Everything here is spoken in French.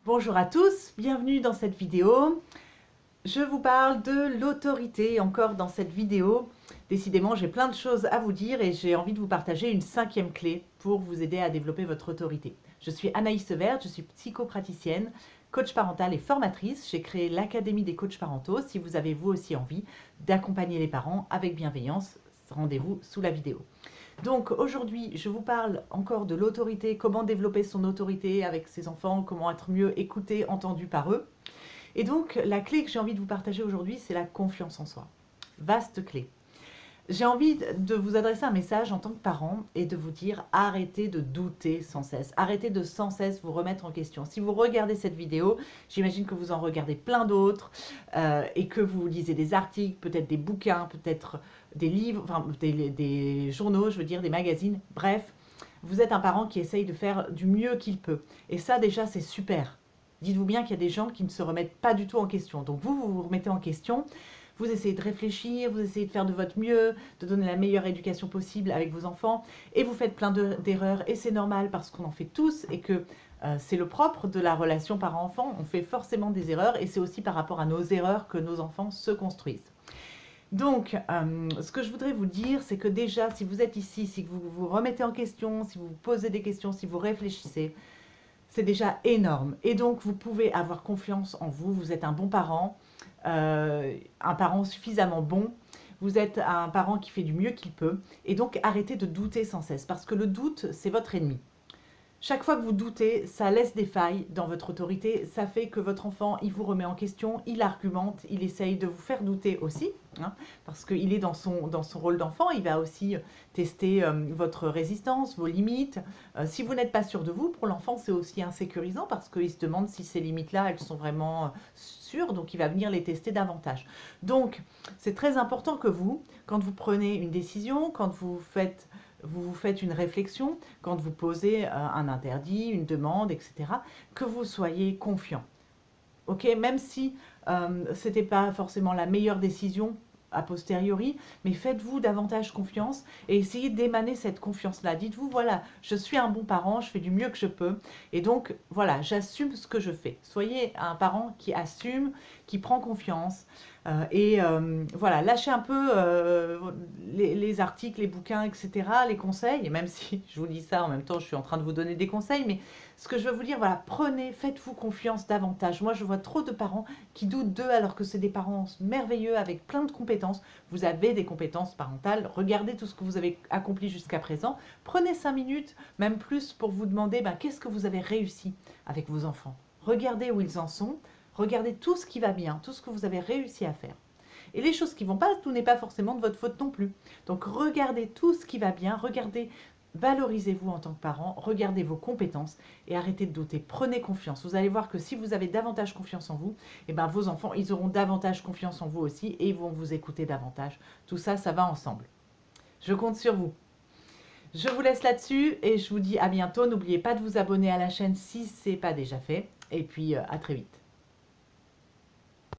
Bonjour à tous, bienvenue dans cette vidéo. Je vous parle de l'autorité encore dans cette vidéo. Décidément, j'ai plein de choses à vous dire et j'ai envie de vous partager une 5e clé pour vous aider à développer votre autorité. Je suis Anaïs Severt, je suis psychopraticienne, coach parental et formatrice. J'ai créé l'Académie des coachs parentaux. Si vous avez vous aussi envie d'accompagner les parents avec bienveillance, rendez-vous sous la vidéo. Donc aujourd'hui, je vous parle encore de l'autorité, comment développer son autorité avec ses enfants, comment être mieux écouté, entendu par eux. Et donc la clé que j'ai envie de vous partager aujourd'hui, c'est la confiance en soi. Vaste clé. J'ai envie de vous adresser un message en tant que parent et de vous dire arrêtez de douter sans cesse. Arrêtez de sans cesse vous remettre en question. Si vous regardez cette vidéo, j'imagine que vous en regardez plein d'autres et que vous lisez des articles, peut-être des bouquins, peut-être des livres, enfin des journaux, je veux dire des magazines. Bref, vous êtes un parent qui essaye de faire du mieux qu'il peut. Et ça déjà c'est super. Dites-vous bien qu'il y a des gens qui ne se remettent pas du tout en question. Donc vous vous remettez en question. Vous essayez de réfléchir, vous essayez de faire de votre mieux, de donner la meilleure éducation possible avec vos enfants et vous faites plein d'erreurs et c'est normal parce qu'on en fait tous et que c'est le propre de la relation parent-enfant. On fait forcément des erreurs et c'est aussi par rapport à nos erreurs que nos enfants se construisent. Donc, ce que je voudrais vous dire, c'est que déjà, si vous êtes ici, si vous vous remettez en question, si vous vous posez des questions, si vous réfléchissez, c'est déjà énorme. Et donc, vous pouvez avoir confiance en vous. Vous êtes un bon parent, un parent suffisamment bon. Vous êtes un parent qui fait du mieux qu'il peut. Et donc, arrêtez de douter sans cesse. Parce que le doute, c'est votre ennemi. Chaque fois que vous doutez, ça laisse des failles dans votre autorité. Ça fait que votre enfant, il vous remet en question, il argumente, il essaye de vous faire douter aussi. Parce qu'il est dans son rôle d'enfant, il va aussi tester votre résistance, vos limites. Si vous n'êtes pas sûr de vous, pour l'enfant, c'est aussi insécurisant parce qu'il se demande si ces limites-là, elles sont vraiment sûres, donc il va venir les tester davantage. Donc, c'est très important que vous, quand vous prenez une décision, quand vous vous faites une réflexion, quand vous posez un interdit, une demande, etc., que vous soyez confiant. Ok, même si ce n'était pas forcément la meilleure décision a posteriori, mais faites-vous davantage confiance et essayez d'émaner cette confiance-là. Dites-vous, voilà, je suis un bon parent, je fais du mieux que je peux, et donc, voilà, j'assume ce que je fais. Soyez un parent qui assume, qui prend confiance, voilà, lâchez un peu les articles, les bouquins, etc., les conseils, et même si je vous dis ça, en même temps, je suis en train de vous donner des conseils, mais ce que je veux vous dire, voilà, prenez, faites-vous confiance davantage. Moi, je vois trop de parents qui doutent d'eux alors que c'est des parents merveilleux avec plein de compétences. Vous avez des compétences parentales. Regardez tout ce que vous avez accompli jusqu'à présent. Prenez 5 minutes, même plus, pour vous demander qu'est-ce que vous avez réussi avec vos enfants. Regardez où ils en sont. Regardez tout ce qui va bien, tout ce que vous avez réussi à faire. Et les choses qui ne vont pas, tout n'est pas forcément de votre faute non plus. Donc regardez tout ce qui va bien, regardez, valorisez-vous en tant que parent, regardez vos compétences et arrêtez de douter. Prenez confiance. Vous allez voir que si vous avez davantage confiance en vous, vos enfants, ils auront davantage confiance en vous aussi et ils vont vous écouter davantage. Tout ça, ça va ensemble. Je compte sur vous. Je vous laisse là-dessus et je vous dis à bientôt. N'oubliez pas de vous abonner à la chaîne si ce n'est pas déjà fait. Et puis à très vite.